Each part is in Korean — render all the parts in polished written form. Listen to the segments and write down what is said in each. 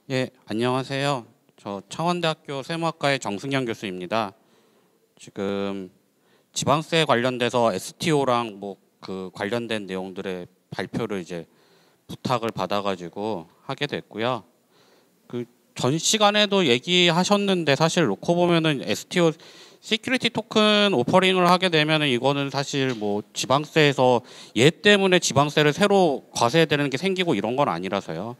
예, 안녕하세요. 저 창원대학교 세무학과의 정승현 교수입니다. 지금 지방세 관련돼서 STO랑 뭐 그 관련된 내용들의 발표를 이제 부탁을 받아가지고 하게 됐고요. 그 전 시간에도 얘기하셨는데 사실 놓고 보면은 STO 시큐리티 토큰 오퍼링을 하게 되면은 이거는 사실 뭐 지방세에서 얘 때문에 지방세를 새로 과세되는 게 생기고 이런 건 아니라서요.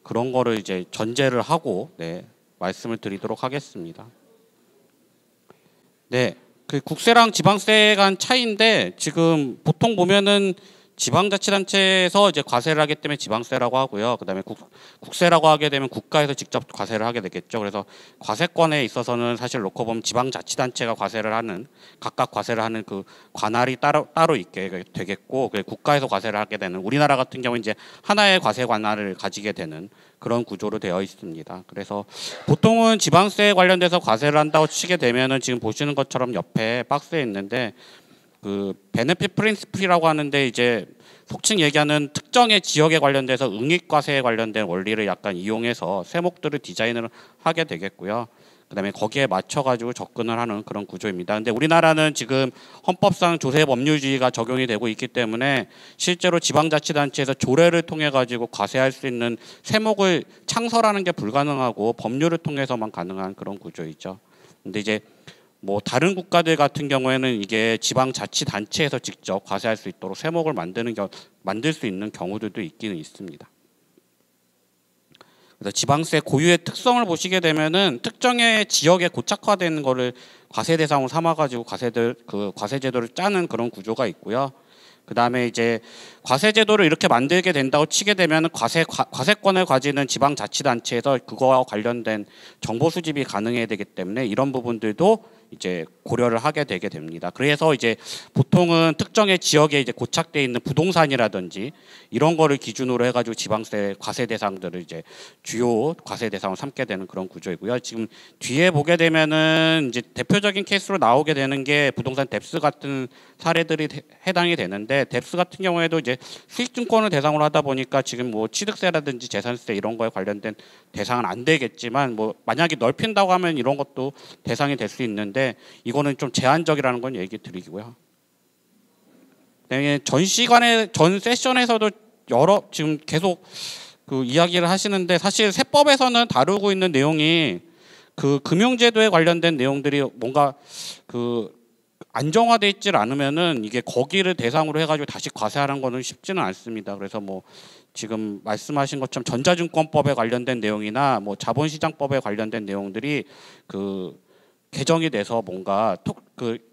그런 거를 이제 전제를 하고 말씀을 드리도록 하겠습니다. 네, 그 국세랑 지방세 간 차이인데 지금 보통 보면은 지방자치단체에서 이제 과세를 하기 때문에 지방세라고 하고요. 그다음에 국세라고 하게 되면 국가에서 직접 과세를 하게 되겠죠. 그래서 과세권에 있어서는 사실 놓고 보면 지방자치단체가 과세를 하는 각각 과세를 하는 그 관할이 따로 있게 되겠고, 국가에서 과세를 하게 되는 우리나라 같은 경우 이제 하나의 과세 관할을 가지게 되는 그런 구조로 되어 있습니다. 그래서 보통은 지방세에 관련돼서 과세를 한다고 치게 되면은 지금 보시는 것처럼 옆에 박스에 있는데 그 베네핏 프린시플이라고 하는데 이제 속칭 얘기하는 특정의 지역에 관련돼서 응익과세에 관련된 원리를 약간 이용해서 세목들을 디자인을 하게 되겠고요. 그다음에 거기에 맞춰가지고 접근을 하는 그런 구조입니다. 근데 우리나라는 지금 헌법상 조세 법률주의가 적용이 되고 있기 때문에 실제로 지방자치단체에서 조례를 통해 가지고 과세할 수 있는 세목을 창설하는 게 불가능하고 법률을 통해서만 가능한 그런 구조이죠. 근데 이제 뭐 다른 국가들 같은 경우에는 이게 지방자치단체에서 직접 과세할 수 있도록 세목을 만들 수 있는 경우들도 있기는 있습니다. 그래서 지방세 고유의 특성을 보시게 되면은 특정의 지역에 고착화되는 거를 과세 대상으로 삼아가지고 과세 제도를 짜는 그런 구조가 있고요. 그 다음에 이제 과세 제도를 이렇게 만들게 된다고 치게 되면 과세권을 가지는 지방자치단체에서 그거와 관련된 정보 수집이 가능해야 되기 때문에 이런 부분들도 이제 고려를 하게 되게 됩니다. 그래서 이제 보통은 특정의 지역에 이제 고착돼 있는 부동산이라든지 이런 거를 기준으로 해가지고 지방세 과세 대상들을 이제 주요 과세 대상을 삼게 되는 그런 구조이고요. 지금 뒤에 보게 되면은 이제 대표적인 케이스로 나오게 되는 게 부동산 뎁스 같은 사례들이 해당이 되는데 뎁스 같은 경우에도 이제 수익증권을 대상으로 하다 보니까 지금 뭐 취득세라든지 재산세 이런 거에 관련된 대상은 안 되겠지만 뭐 만약에 넓힌다고 하면 이런 것도 대상이 될 수 있는데 이거는 좀 제한적이라는 건 얘기 드리고요. 전 세션에서도 지금 계속 그 이야기를 하시는데 사실 세법에서는 다루고 있는 내용이 그 금융제도에 관련된 내용들이 뭔가 그 안정화돼 있질 않으면은 이게 거기를 대상으로 해가지고 다시 과세하는 거는 쉽지는 않습니다. 그래서 뭐 지금 말씀하신 것처럼 전자증권법에 관련된 내용이나 뭐 자본시장법에 관련된 내용들이 그 개정이 돼서 뭔가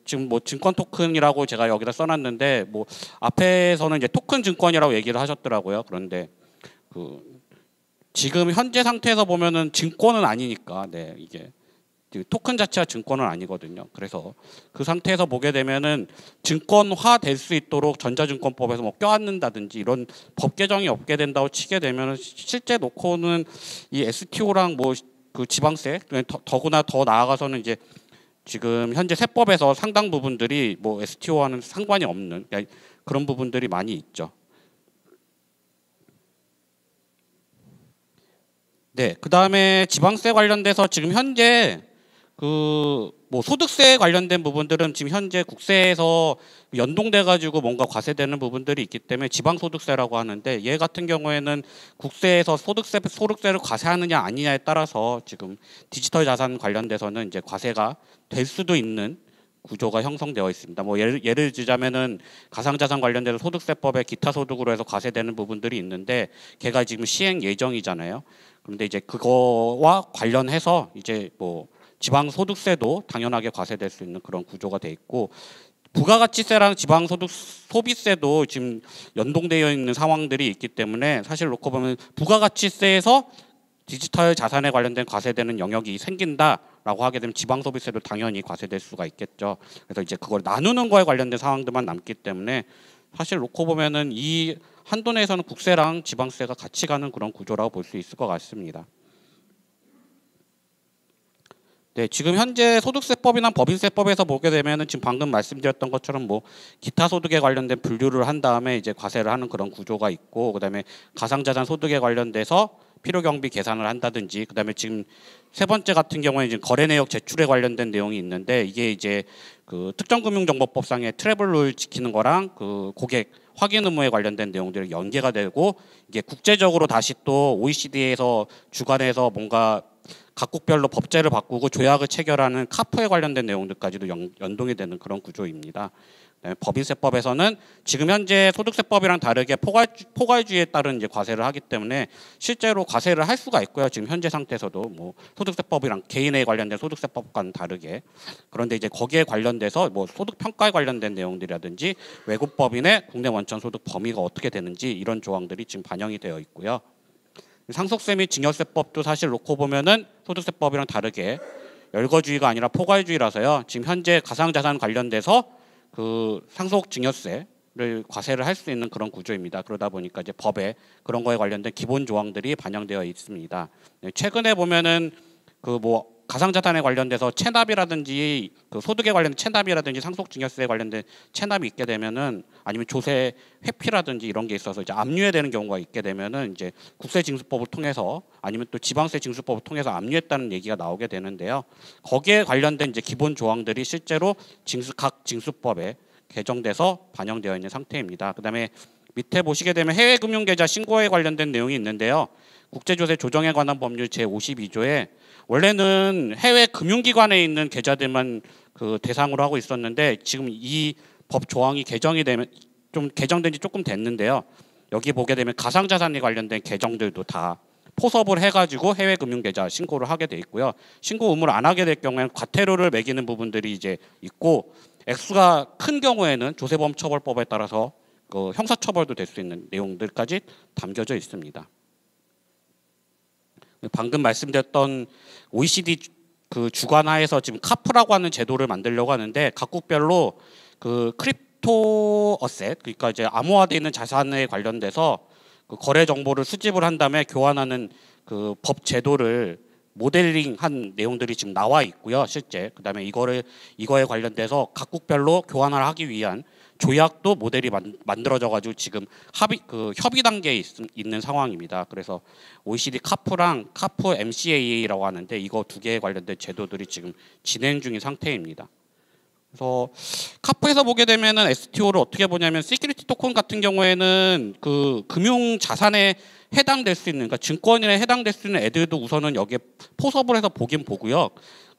지금 뭐 증권 토큰이라고 제가 여기다 써놨는데 뭐 앞에서는 이제 토큰 증권이라고 얘기를 하셨더라고요. 그런데 그 지금 현재 상태에서 보면은 증권은 아니니까 이게 토큰 자체가 증권은 아니거든요. 그래서 그 상태에서 보게 되면은 증권화 될 수 있도록 전자증권법에서 뭐 껴안는다든지 이런 법 개정이 없게 된다고 치게 되면은 실제 놓고는 이 STO랑 뭐 그 지방세 더구나 더 나아가서는 이제 지금 현재 세법에서 상당 부분들이 뭐 STO와는 상관이 없는 그런 부분들이 많이 있죠. 네, 그 다음에 지방세 관련돼서 지금 현재 그 뭐 소득세 관련된 부분들은 지금 현재 국세에서 연동돼 가지고 뭔가 과세되는 부분들이 있기 때문에 지방소득세라고 하는데 얘 같은 경우에는 국세에서 소득세를 과세하느냐 아니냐에 따라서 지금 디지털 자산 관련돼서는 이제 과세가 될 수도 있는 구조가 형성되어 있습니다. 뭐 예를 들자면은 가상자산 관련돼서 소득세법에 기타 소득으로 해서 과세되는 부분들이 있는데 걔가 지금 시행 예정이잖아요. 그런데 이제 그거와 관련해서 이제 뭐 지방소득세도 당연하게 과세될 수 있는 그런 구조가 돼 있고 부가가치세랑 지방소득 소비세도 지금 연동되어 있는 상황들이 있기 때문에 사실 놓고 보면 부가가치세에서 디지털 자산에 관련된 과세되는 영역이 생긴다라고 하게 되면 지방소비세도 당연히 과세될 수가 있겠죠. 그래서 이제 그걸 나누는 거에 관련된 상황들만 남기 때문에 사실 놓고 보면은 이 한도 내에서는 국세랑 지방세가 같이 가는 그런 구조라고 볼 수 있을 것 같습니다. 네, 지금 현재 소득세법이나 법인세법에서 보게 되면은 지금 방금 말씀드렸던 것처럼 뭐 기타 소득에 관련된 분류를 한 다음에 이제 과세를 하는 그런 구조가 있고 그다음에 가상자산 소득에 관련돼서 필요 경비 계산을 한다든지, 그다음에 지금 세 번째 같은 경우에 이제 거래 내역 제출에 관련된 내용이 있는데, 이게 이제 그 특정금융정보법상의 트래블 룰 지키는 거랑 그 고객 확인 의무에 관련된 내용들이 연계가 되고, 이게 국제적으로 다시 또 OECD에서 주관해서 뭔가 각국별로 법제를 바꾸고 조약을 체결하는 카프에 관련된 내용들까지도 연동이 되는 그런 구조입니다. 법인세법에서는 지금 현재 소득세법이랑 다르게 포괄주의에 따른 이제 과세를 하기 때문에 실제로 과세를 할 수가 있고요. 지금 현재 상태에서도 뭐 소득세법이랑 개인에 관련된 소득세법과는 다르게. 그런데 이제 거기에 관련돼서 뭐 소득평가에 관련된 내용들이라든지 외국 법인의 국내 원천 소득 범위가 어떻게 되는지 이런 조항들이 지금 반영이 되어 있고요. 상속세 및 증여세법도 사실 놓고 보면은 소득세법이랑 다르게 열거주의가 아니라 포괄주의라서요. 지금 현재 가상자산 관련돼서 그 상속증여세를 과세를 할 수 있는 그런 구조입니다. 그러다 보니까 이제 법에 그런 거에 관련된 기본 조항들이 반영되어 있습니다. 최근에 보면은 그 뭐 가상자산에 관련돼서 체납이라든지 그 소득에 관련된 체납이라든지 상속증여세에 관련된 체납이 있게 되면은, 아니면 조세 회피라든지 이런 게 있어서 이제 압류되는 경우가 있게 되면은 이제 국세징수법을 통해서 아니면 또 지방세 징수법을 통해서 압류했다는 얘기가 나오게 되는데요. 거기에 관련된 이제 기본 조항들이 실제로 각 징수법에 개정돼서 반영되어 있는 상태입니다. 그다음에 밑에 보시게 되면 해외 금융계좌 신고에 관련된 내용이 있는데요. 국제조세 조정에 관한 법률 제52조에 원래는 해외 금융기관에 있는 계좌들만 그 대상으로 하고 있었는데, 지금 이 법 조항이 개정이 되면 좀 개정된 지 조금 됐는데요. 여기 보게 되면 가상자산에 관련된 계정들도 다 포섭을 해가지고 해외 금융계좌 신고를 하게 돼 있고요. 신고 의무를 안 하게 될 경우에는 과태료를 매기는 부분들이 이제 있고, 액수가 큰 경우에는 조세범처벌법에 따라서 그 형사처벌도 될 수 있는 내용들까지 담겨져 있습니다. 방금 말씀드렸던 OECD 그 주관하에서 지금 카프라고 하는 제도를 만들려고 하는데, 각국별로 그 크립토 어셋, 그러니까 이제 암호화되어 있는 자산에 관련돼서 그 거래 정보를 수집을 한 다음에 교환하는 그 법 제도를 모델링한 내용들이 지금 나와 있고요. 실제 그다음에 이거에 관련돼서 각국별로 교환을 하기 위한 조약도 모델이 만들어져 가지고 지금 협의 단계에 있는 상황입니다. 그래서 OECD 카프랑 카프 MCA라고 하는데, 이거 두 개에 관련된 제도들이 지금 진행 중인 상태입니다. 그래서 카프에서 보게 되면은 STO를 어떻게 보냐면, 시큐리티 토큰 같은 경우에는 그 금융 자산에 해당될 수 있는, 그러니까 증권에 해당될 수 있는 애들도 우선은 여기에 포섭을 해서 보긴 보고요.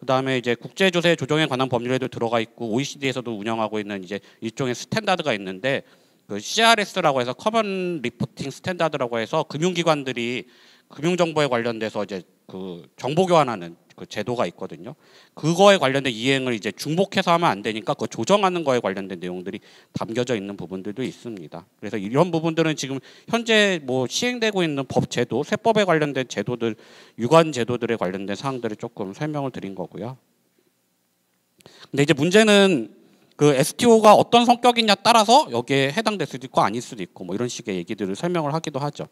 그다음에 이제 국제조세 조정에 관한 법률에도 들어가 있고, OECD에서도 운영하고 있는 이제 일종의 스탠다드가 있는데, 그 CRS라고 해서 커먼 리포팅 스탠다드라고 해서 금융기관들이 금융정보에 관련돼서 이제 그 정보 교환하는 그 제도가 있거든요. 그거에 관련된 이행을 이제 중복해서 하면 안 되니까 그 조정하는 거에 관련된 내용들이 담겨져 있는 부분들도 있습니다. 그래서 이런 부분들은 지금 현재 뭐 시행되고 있는 법 제도, 세법에 관련된 제도들, 유관 제도들에 관련된 사항들을 조금 설명을 드린 거고요. 근데 이제 문제는 그 STO가 어떤 성격이냐 따라서 여기에 해당될 수도 있고 아닐 수도 있고 뭐 이런 식의 얘기들을 설명을 하기도 하죠.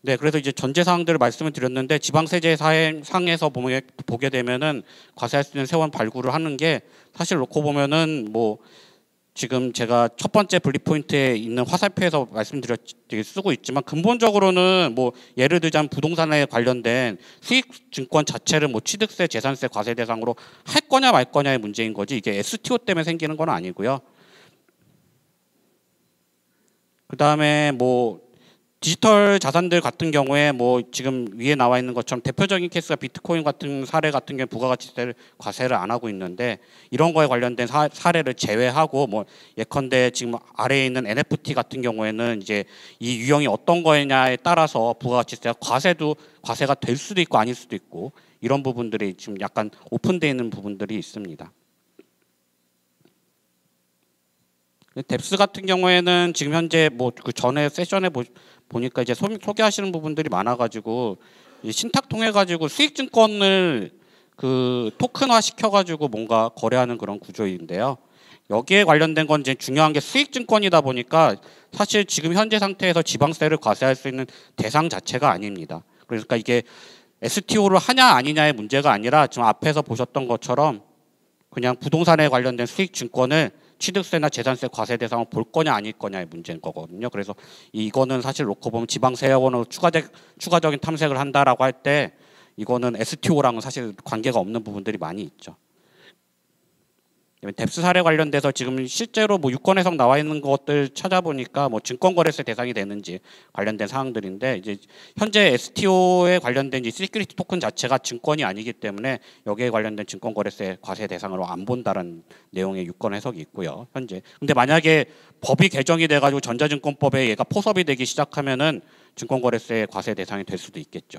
네, 그래서 이제 전제 사항들을 말씀을 드렸는데, 지방세제 상에서 보게 되면은 과세할 수 있는 세원 발굴을 하는 게 사실 놓고 보면은 뭐 지금 제가 첫 번째 분리 포인트에 있는 화살표에서 쓰고 있지만, 근본적으로는 뭐 예를 들자면 부동산에 관련된 수익 증권 자체를 뭐 취득세, 재산세 과세 대상으로 할 거냐 말 거냐의 문제인 거지, 이게 STO 때문에 생기는 건 아니고요. 그다음에 뭐 디지털 자산들 같은 경우에 뭐 지금 위에 나와 있는 것처럼 대표적인 케이스가 비트코인 같은 사례 같은 경우 부가가치세를 과세를 안 하고 있는데, 이런 거에 관련된 사례를 제외하고 뭐 예컨대 지금 아래에 있는 NFT 같은 경우에는 이제 이 유형이 어떤 거냐에 따라서 부가가치세가 과세가 될 수도 있고 아닐 수도 있고, 이런 부분들이 지금 약간 오픈되어 있는 부분들이 있습니다. 뎁스 같은 경우에는 지금 현재 뭐 그 전에 세션에 보니까 이제 소개하시는 부분들이 많아가지고 신탁 통해 가지고 수익증권을 그 토큰화 시켜가지고 뭔가 거래하는 그런 구조인데요. 여기에 관련된 건 이제 중요한 게 수익증권이다 보니까 사실 지금 현재 상태에서 지방세를 과세할 수 있는 대상 자체가 아닙니다. 그러니까 이게 STO를 하냐 아니냐의 문제가 아니라 지금 앞에서 보셨던 것처럼 그냥 부동산에 관련된 수익증권을 취득세나 재산세 과세 대상을 볼 거냐 아닐 거냐의 문제인 거거든요. 그래서 이거는 사실 놓고 보면 지방세원으로 추가적인 탐색을 한다라고 할 때 이거는 STO랑은 사실 관계가 없는 부분들이 많이 있죠. 뎁스 사례 관련돼서 지금 실제로 뭐 유권 해석 나와 있는 것들 찾아보니까 뭐 증권거래세 대상이 되는지 관련된 사항들인데, 이제 현재 STO에 관련된 시큐리티 토큰 자체가 증권이 아니기 때문에 여기에 관련된 증권거래세 과세 대상으로 안 본다는 내용의 유권 해석이 있고요. 현재. 근데 만약에 법이 개정이 돼가지고 전자증권법에 얘가 포섭이 되기 시작하면은 증권거래세 과세 대상이 될 수도 있겠죠.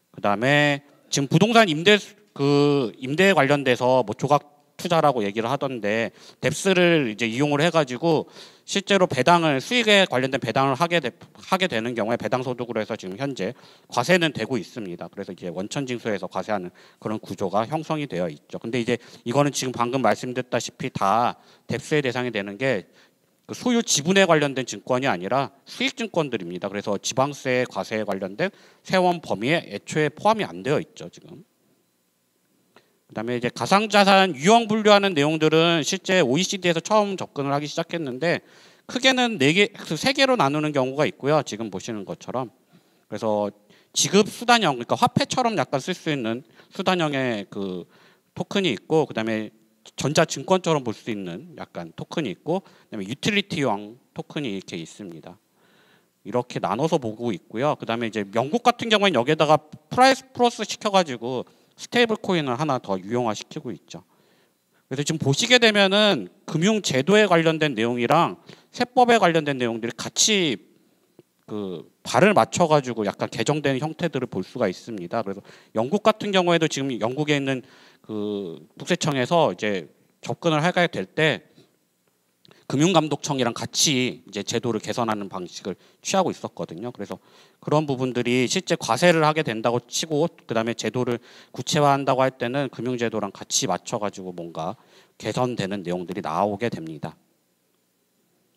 그다음에 지금 부동산 임대에 관련돼서 뭐 조각 투자라고 얘기를 하던데, 뎁스를 이제 이용을 해가지고 실제로 배당을, 수익에 관련된 배당을 하게 되는 경우에 배당 소득으로 해서 지금 현재 과세는 되고 있습니다. 그래서 이제 원천징수에서 과세하는 그런 구조가 형성이 되어 있죠. 근데 이제 이거는 지금 방금 말씀드렸다시피 다 뎁스의 대상이 되는 게 소유 지분에 관련된 증권이 아니라 수익 증권들입니다. 그래서 지방세 과세에 관련된 세원 범위에 애초에 포함이 안 되어 있죠, 지금. 그다음에 이제 가상자산 유형 분류하는 내용들은 실제 OECD에서 처음 접근을 하기 시작했는데, 크게는 세 개로 나누는 경우가 있고요. 지금 보시는 것처럼. 그래서 지급 수단형, 그러니까 화폐처럼 약간 쓸 수 있는 수단형의 그 토큰이 있고, 그다음에 전자증권처럼 볼 수 있는 약간 토큰이 있고, 그다음에 유틸리티형 토큰이 이렇게 있습니다. 이렇게 나눠서 보고 있고요. 그다음에 이제 영국 같은 경우에는 여기에다가 프라이스 플러스 시켜가지고 스테이블 코인을 하나 더 유형화시키고 있죠. 그래서 지금 보시게 되면은 금융제도에 관련된 내용이랑 세법에 관련된 내용들이 같이 그 발을 맞춰가지고 약간 개정되는 형태들을 볼 수가 있습니다. 그래서 영국 같은 경우에도 지금 영국에 있는 그 국세청에서 이제 접근을 하게 될 때 금융감독청이랑 같이 이제 제도를 개선하는 방식을 취하고 있었거든요. 그래서 그런 부분들이 실제 과세를 하게 된다고 치고, 그다음에 제도를 구체화한다고 할 때는 금융제도랑 같이 맞춰가지고 뭔가 개선되는 내용들이 나오게 됩니다.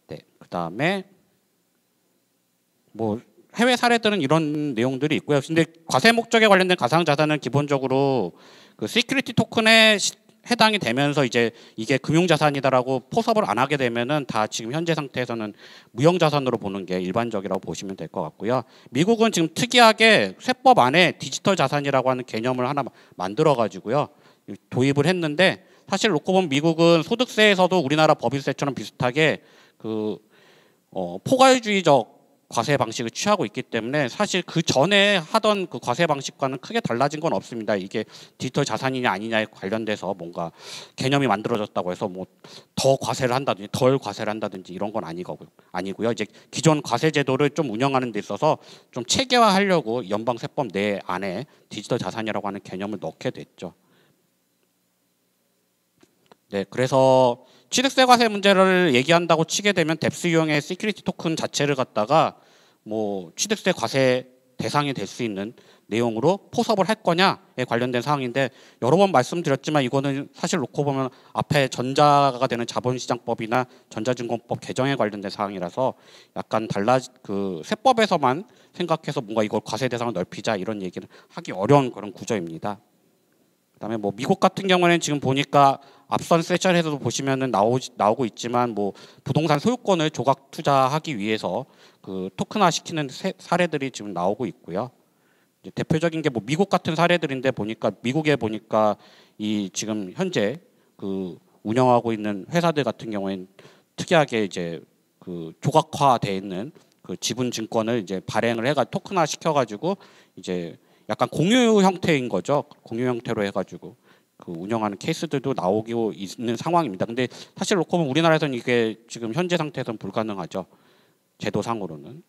네, 그다음에 뭐 해외 사례들은 이런 내용들이 있고요. 근데 과세 목적에 관련된 가상자산은 기본적으로 그 시큐리티 토큰에 해당이 되면서 이제 이게 금융자산이다라고 포섭을 안 하게 되면은 다 지금 현재 상태에서는 무형자산으로 보는 게 일반적이라고 보시면 될 것 같고요. 미국은 지금 특이하게 세법 안에 디지털 자산이라고 하는 개념을 하나 만들어 가지고요, 도입을 했는데, 사실 놓고 보면 미국은 소득세에서도 우리나라 법인세처럼 비슷하게 그 포괄주의적 과세 방식을 취하고 있기 때문에 사실 그 전에 하던 그 과세 방식과는 크게 달라진 건 없습니다. 이게 디지털 자산이냐 아니냐에 관련돼서 뭔가 개념이 만들어졌다고 해서 뭐 더 과세를 한다든지 덜 과세를 한다든지 이런 건 아니고요. 이제 기존 과세 제도를 좀 운영하는 데 있어서 좀 체계화하려고 연방세법 내 안에 디지털 자산이라고 하는 개념을 넣게 됐죠. 네, 그래서 취득세 과세 문제를 얘기한다고 치게 되면 뎁스 유형의 시큐리티 토큰 자체를 갖다가 뭐 취득세 과세 대상이 될 수 있는 내용으로 포섭을 할 거냐에 관련된 사항인데, 여러 번 말씀드렸지만 이거는 사실 놓고 보면 앞에 전자가 되는 자본시장법이나 전자증권법 개정에 관련된 사항이라서 약간 그 세법에서만 생각해서 뭔가 이걸 과세 대상을 넓히자 이런 얘기를 하기 어려운 그런 구조입니다. 그다음에 뭐 미국 같은 경우는 지금 보니까 앞선 세션에서도 보시면은 나오고 있지만 뭐 부동산 소유권을 조각 투자하기 위해서 그 토큰화 시키는 사례들이 지금 나오고 있고요. 이제 대표적인 게 뭐 미국 같은 사례들인데, 미국에 보니까 이 지금 현재 그 운영하고 있는 회사들 같은 경우에는 특이하게 이제 그 조각화돼 있는 그 지분 증권을 이제 발행을 해가 토큰화 시켜가지고 이제 약간 공유 형태인 거죠. 공유 형태로 해가지고 그 운영하는 케이스들도 나오고 있는 상황입니다. 근데 사실 놓고 보면 우리나라에서는 이게 지금 현재 상태에서는 불가능하죠. 제도상으로는.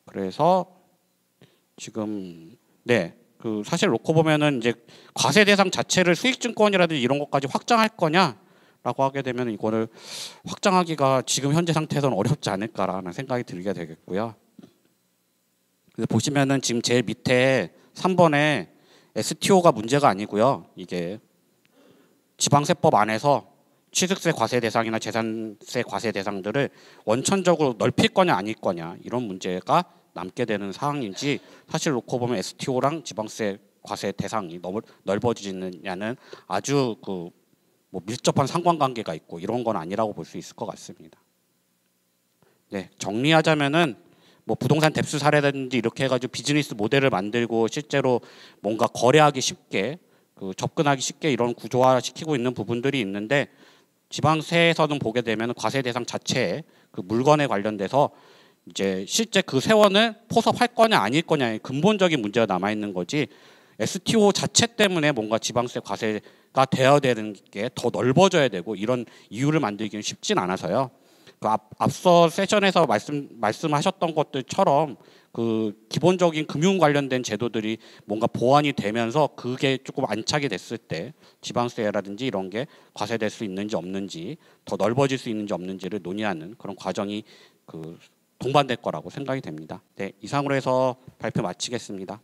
그래서 지금 그 사실 놓고 보면은 이제 과세 대상 자체를 수익증권이라든지 이런 것까지 확장할 거냐라고 하게 되면 이거를 확장하기가 지금 현재 상태에서는 어렵지 않을까라는 생각이 들게 되겠고요. 그래서 보시면은 지금 제일 밑에 3번에 STO가 문제가 아니고요. 이게 지방세법 안에서 취득세 과세 대상이나 재산세 과세 대상들을 원천적으로 넓힐 거냐 아닐 거냐 이런 문제가 남게 되는 상황인지, 사실 놓고 보면 STO랑 지방세 과세 대상이 너무 넓어지느냐는 아주 그 뭐 밀접한 상관관계가 있고 이런 건 아니라고 볼 수 있을 것 같습니다. 네, 정리하자면은 뭐 부동산 뎁스 사례라든지 이렇게 해가지고 비즈니스 모델을 만들고 실제로 뭔가 거래하기 쉽게 접근하기 쉽게 이런 구조화시키고 있는 부분들이 있는데, 지방세에서는 보게 되면 과세 대상 자체에 그 물건에 관련돼서 이제 실제 그 세원을 포섭할 거냐 아닐 거냐의 근본적인 문제가 남아 있는 거지, STO 자체 때문에 뭔가 지방세 과세가 되어야 되는 게 더 넓어져야 되고 이런 이유를 만들기는 쉽진 않아서요. 그 앞서 세션에서 말씀하셨던 것들처럼 그 기본적인 금융 관련된 제도들이 뭔가 보완이 되면서 그게 조금 안착이 됐을 때 지방세라든지 이런 게 과세될 수 있는지 없는지, 더 넓어질 수 있는지 없는지를 논의하는 그런 과정이 동반될 거라고 생각이 됩니다. 네, 이상으로 해서 발표 마치겠습니다.